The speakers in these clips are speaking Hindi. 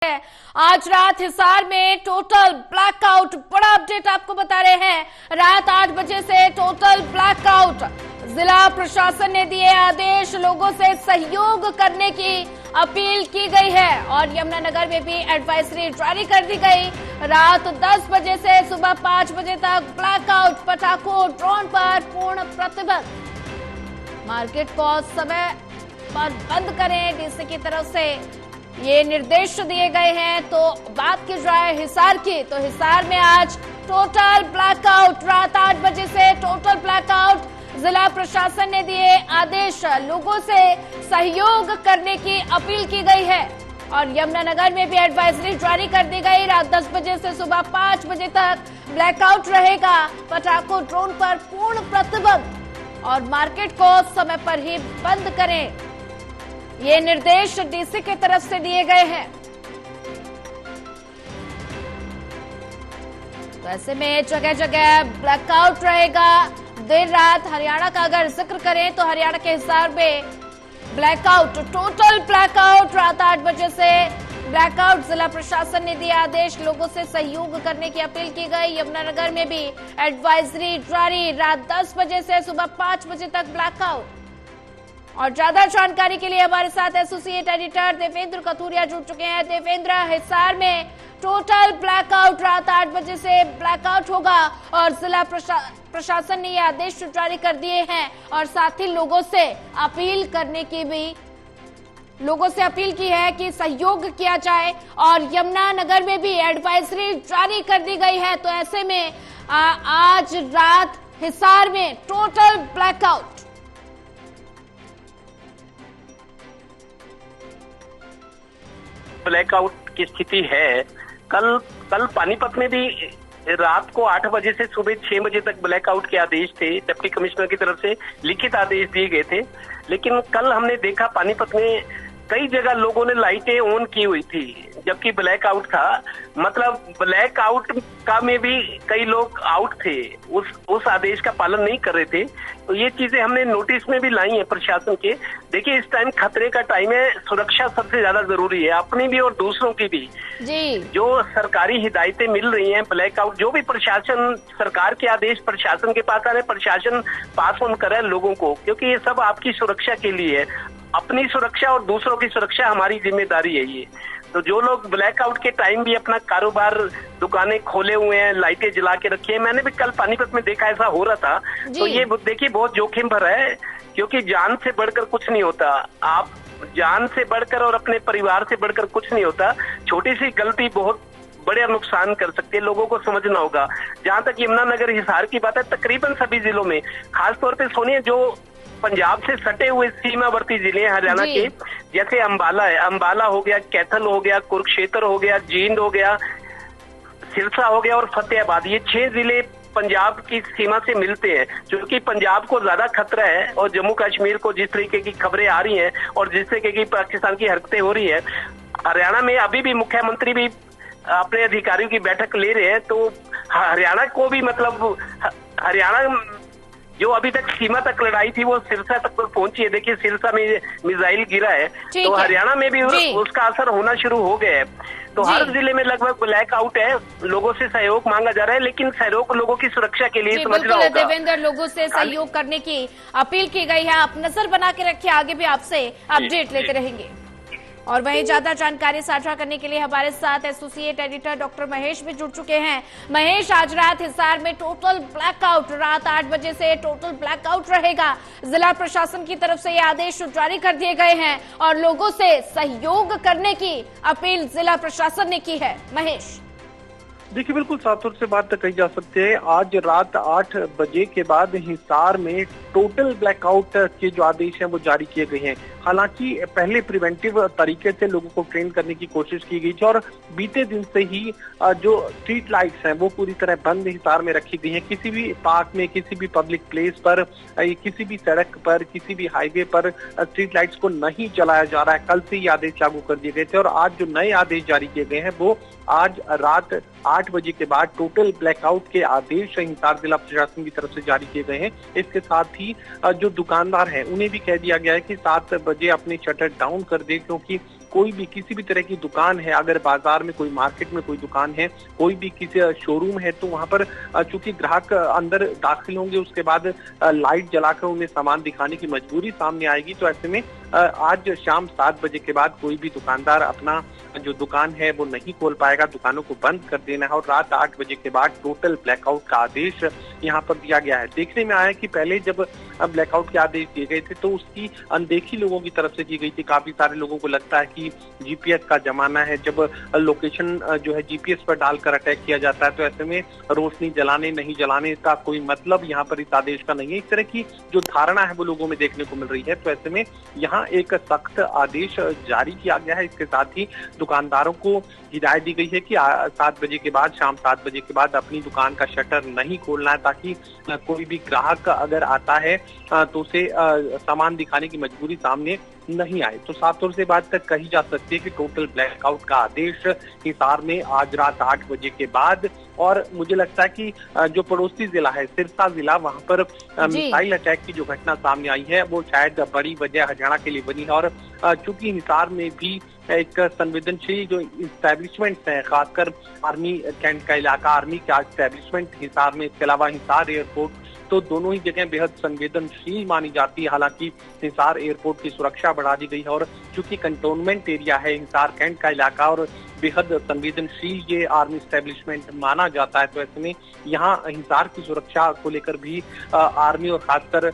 आज रात हिसार में टोटल ब्लैकआउट। बड़ा अपडेट आपको बता रहे हैं। रात 8 बजे से टोटल ब्लैकआउट। जिला प्रशासन ने दिए आदेश, लोगों से सहयोग करने की अपील की गई है और यमुनानगर में भी एडवाइजरी जारी कर दी गई। रात 10 बजे से सुबह 5 बजे तक ब्लैकआउट। पटाखों ड्रोन पर पूर्ण प्रतिबंध। मार्केट को समय पर बंद करें, डीसी की तरफ से ये निर्देश दिए गए हैं। तो बात की जाए हिसार की, तो हिसार में आज टोटल ब्लैकआउट। रात 8 बजे से टोटल ब्लैकआउट। जिला प्रशासन ने दिए आदेश, लोगों से सहयोग करने की अपील की गई है और यमुनानगर में भी एडवाइजरी जारी कर दी गई। रात 10 बजे से सुबह 5 बजे तक ब्लैकआउट रहेगा। पटाखों ड्रोन पर पूर्ण प्रतिबंध और मार्केट को समय पर ही बंद करें, ये निर्देश डीसी की तरफ से दिए गए हैं। तो ऐसे में जगह जगह ब्लैकआउट रहेगा देर रात। हरियाणा का अगर जिक्र करें तो हरियाणा के हिसार में ब्लैकआउट, टोटल ब्लैकआउट। रात 8 बजे से ब्लैकआउट। जिला प्रशासन ने दिया आदेश, लोगों से सहयोग करने की अपील की गई। यमुनानगर में भी एडवाइजरी जारी। रात 10 बजे से सुबह 5 बजे तक ब्लैकआउट। और ज्यादा जानकारी के लिए हमारे साथ एसोसिएट एडिटर देवेंद्र कथुरिया जुड़ चुके हैं। देवेंद्र, हिसार में टोटल ब्लैकआउट। रात 8 बजे से ब्लैकआउट होगा और जिला प्रशासन ने ये आदेश जारी कर दिए हैं और साथ ही लोगों से अपील की है कि सहयोग किया जाए और यमुनानगर में भी एडवाइजरी जारी कर दी गई है। तो ऐसे में आज रात हिसार में टोटल ब्लैकआउट। ब्लैकआउट की स्थिति है। कल पानीपत में भी रात को 8 बजे से सुबह 6 बजे तक ब्लैकआउट के आदेश थे। डिप्टी कमिश्नर की तरफ से लिखित आदेश दिए गए थे, लेकिन कल हमने देखा पानीपत में कई जगह लोगों ने लाइटें ऑन की हुई थी जबकि ब्लैकआउट था। मतलब ब्लैकआउट का में भी कई लोग आउट थे, उस आदेश का पालन नहीं कर रहे थे। तो ये चीजें हमने नोटिस में भी लाई हैं प्रशासन के। देखिए, इस टाइम खतरे का टाइम है, सुरक्षा सबसे ज्यादा जरूरी है, अपनी भी और दूसरों की भी जी। जो सरकारी हिदायतें मिल रही हैं, ब्लैकआउट जो भी प्रशासन, सरकार के आदेश प्रशासन के पास आ रहे, प्रशासन पास ऑन करे लोगों को, क्योंकि ये सब आपकी सुरक्षा के लिए है। अपनी सुरक्षा और दूसरों की सुरक्षा हमारी जिम्मेदारी है ये। तो जो लोग ब्लैकआउट के टाइम भी अपना कारोबार, दुकानें खोले हुए हैं, लाइटें जला के रखी है, मैंने भी कल पानीपत में देखा ऐसा हो रहा था। तो ये देखिए बहुत जोखिम भरा है, क्योंकि जान से बढ़कर कुछ नहीं होता। आप जान से बढ़कर और अपने परिवार से बढ़कर कुछ नहीं होता। छोटी सी गलती बहुत बड़े नुकसान कर सकती है, लोगों को समझना होगा। जहां तक यमुनानगर हिसार की बात है, तकरीबन सभी जिलों में, खासतौर पे सोनिए जो पंजाब से सटे हुए सीमावर्ती जिले हैं हरियाणा के, जैसे अंबाला है, अंबाला हो गया, कैथल हो गया, कुरुक्षेत्र हो गया, जींद हो गया, सिरसा हो गया और फतेहाबाद, ये 6 जिले पंजाब की सीमा से मिलते हैं। क्योंकि पंजाब को ज्यादा खतरा है और जम्मू कश्मीर को जिस तरीके की खबरें आ रही हैं और जिस तरीके की पाकिस्तान की हरकतें हो रही है, हरियाणा में अभी भी मुख्यमंत्री भी अपने अधिकारियों की बैठक ले रहे हैं। तो हरियाणा को भी, मतलब हरियाणा जो अभी तक सीमा तक लड़ाई थी वो सिरसा तक पहुंची है। देखिए, सिरसा में मिसाइल गिरा है, तो हरियाणा में भी उसका असर होना शुरू हो गया है। तो हर जिले में लगभग ब्लैकआउट है। लोगों से सहयोग मांगा जा रहा है, लेकिन सहयोग लोगों की सुरक्षा के लिए समझना होगा। देवेंद्र, लोगों से सहयोग करने की अपील की गई है। आप नजर बना के रखिए, आगे भी आपसे अपडेट लेते रहेंगे। और वहीं ज्यादा जानकारी साझा करने के लिए हमारे साथ एसोसिएट एडिटर डॉक्टर महेश भी जुड़ चुके हैं। महेश, आज रात हिसार में टोटल ब्लैकआउट। रात 8 बजे से टोटल ब्लैकआउट रहेगा। जिला प्रशासन की तरफ से ये आदेश जारी कर दिए गए हैं और लोगों से सहयोग करने की अपील जिला प्रशासन ने की है। महेश, देखिए, बिल्कुल साफ तौर से बात कही जा सकती है। आज रात 8 बजे के बाद हिसार में टोटल ब्लैकआउट के जो आदेश हैं वो जारी किए गए हैं। हालांकि पहले प्रिवेंटिव तरीके से लोगों को ट्रेन करने की कोशिश की गई थी और बीते दिन से ही जो स्ट्रीट लाइट्स हैं वो पूरी तरह बंद हिसार में रखी गई हैं। किसी भी पार्क में, किसी भी पब्लिक प्लेस पर, किसी भी सड़क पर, किसी भी हाईवे पर स्ट्रीट लाइट्स को नहीं जलाया जा रहा है। कल से ये आदेश लागू कर दिए गए थे और आज जो नए आदेश जारी किए गए हैं वो आज रात 8 बजे के बाद टोटल ब्लैकआउट के आदेश हिसार जिला प्रशासन की तरफ से जारी किए गए हैं। इसके साथ ही जो दुकानदार हैं उन्हें भी कह दिया गया है कि 7 बजे अपने शटर डाउन कर दे, क्योंकि कोई भी किसी भी तरह की दुकान है, अगर बाजार में कोई मार्केट में कोई दुकान है, कोई भी किसी शोरूम है, तो वहां पर चूंकि ग्राहक अंदर दाखिल होंगे, उसके बाद लाइट जलाकर उन्हें सामान दिखाने की मजबूरी सामने आएगी। तो ऐसे में आज शाम 7 बजे के बाद कोई भी दुकानदार अपना जो दुकान है वो नहीं खोल पाएगा, दुकानों को बंद कर देना है और रात 8 बजे के बाद टोटल ब्लैकआउट का आदेश यहाँ पर दिया गया है। देखने में आया कि पहले जब ब्लैकआउट के आदेश दिए गए थे तो उसकी अनदेखी लोगों की तरफ से की गई थी। काफी सारे लोगों को लगता है कि जीपीएस का जमाना है, जब लोकेशन जो है जीपीएस पर डालकर अटैक किया जाता है, तो ऐसे में रोशनी जलाने नहीं जलाने का कोई मतलब यहाँ पर इस आदेश का नहीं है। इस तरह की जो धारणा है वो लोगों में देखने को मिल रही है। तो ऐसे में यहाँ एक सख्त आदेश जारी किया गया है। इसके साथ ही दुकानदारों को हिदायत दी गई है कि 7 बजे के बाद, शाम 7 बजे के बाद अपनी दुकान का शटर नहीं खोलना है, ताकि कोई भी ग्राहक अगर आता है तो उसे सामान दिखाने की मजबूरी सामने नहीं आए। तो साफ तौर से बात तक कही जा सकती है कि टोटल ब्लैकआउट का आदेश हिसार में आज रात 8 बजे के बाद, और मुझे लगता है कि जो पड़ोसी जिला है सिरसा जिला, वहां पर मिसाइल अटैक की जो घटना सामने आई है वो शायद बड़ी वजह हरियाणा के लिए बनी है। और चूंकि हिसार में भी एक संवेदनशील जो इस्टेब्लिशमेंट है, खासकर आर्मी कैंट का इलाका, आर्मी का इस्टेब्लिशमेंट हिसार में, इसके अलावा हिसार एयरपोर्ट, तो दोनों ही जगह बेहद संवेदनशील मानी जाती है। हालांकि हिसार एयरपोर्ट की सुरक्षा बढ़ा दी गई है और चूंकि कंटोनमेंट एरिया है हिसार कैंट का इलाका और बेहद संवेदनशील ये आर्मी एस्टेब्लिशमेंट माना जाता है, तो ऐसे में यहाँ हिसार की सुरक्षा को लेकर भी आर्मी और खासकर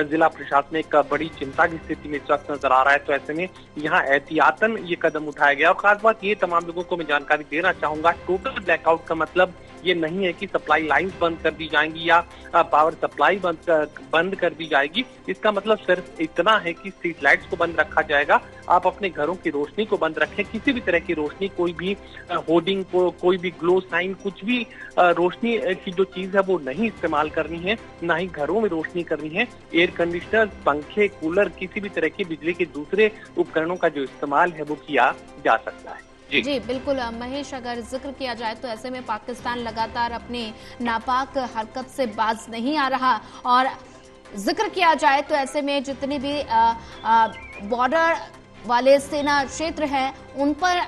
जिला प्रशासन एक बड़ी चिंता की स्थिति में इस वक्त नजर आ रहा है। तो ऐसे में यहाँ एहतियातन ये कदम उठाया गया। और खास बात ये तमाम लोगों को मैं जानकारी देना चाहूंगा, टोटल ब्लैकआउट का मतलब ये नहीं है कि सप्लाई लाइंस बंद कर दी जाएंगी या पावर सप्लाई बंद कर दी जाएगी। इसका मतलब सिर्फ इतना है कि स्ट्रीट लाइट्स को बंद रखा जाएगा। आप अपने घरों की रोशनी को बंद रखें, किसी भी तरह की रोशनी, कोई भी होर्डिंग को, कोई भी ग्लो साइन, कुछ भी रोशनी की जो चीज है वो नहीं इस्तेमाल करनी है, ना ही घरों में रोशनी करनी है। एयर कंडीशनर, पंखे, कूलर, किसी भी तरह की बिजली के दूसरे उपकरणों का जो इस्तेमाल है वो किया जा सकता है। जी बिल्कुल महेश, अगर जिक्र किया जाए तो ऐसे में पाकिस्तान लगातार अपनी नापाक हरकत से बाज नहीं आ रहा, और जिक्र किया जाए तो ऐसे में जितने भी बॉर्डर वाले सेना क्षेत्र हैं उन पर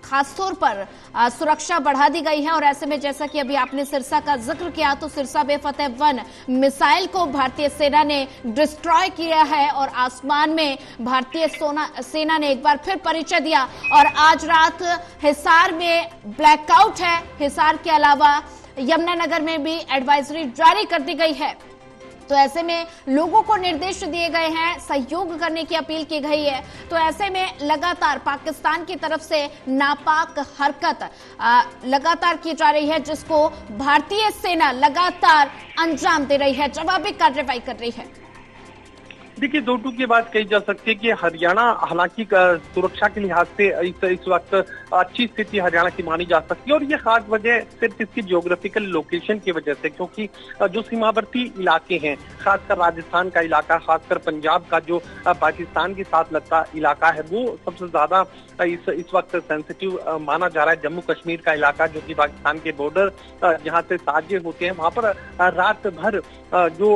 खासतौर पर सुरक्षा बढ़ा दी गई है। और ऐसे में जैसा कि अभी आपने सिरसा का जिक्र किया, तो सिरसा बेफतेह 1 मिसाइल को भारतीय सेना ने डिस्ट्रॉय किया है और आसमान में भारतीय सेना ने एक बार फिर परिचय दिया। और आज रात हिसार में ब्लैकआउट है। हिसार के अलावा यमुनानगर में भी एडवाइजरी जारी कर दी गई है। तो ऐसे में लोगों को निर्देश दिए गए हैं, सहयोग करने की अपील की गई है। तो ऐसे में लगातार पाकिस्तान की तरफ से नापाक हरकत लगातार की जा रही है, जिसको भारतीय सेना लगातार अंजाम दे रही है, जवाबी कार्रवाई कर रही है। देखिए, दो टूक की बात कही जा सकती है कि हरियाणा हालांकि सुरक्षा के लिहाज से इस वक्त अच्छी स्थिति हरियाणा की मानी जा सकती है, और ये खास वजह सिर्फ इसकी जियोग्राफिकल लोकेशन की वजह से, क्योंकि जो सीमावर्ती इलाके हैं, खासकर राजस्थान का इलाका, खासकर पंजाब का जो पाकिस्तान के साथ लगता इलाका है, वो सबसे ज्यादा इस वक्त सेंसिटिव माना जा रहा है। जम्मू कश्मीर का इलाका जो कि पाकिस्तान के बॉर्डर जहाँ से साझे होते हैं, वहां पर रात भर जो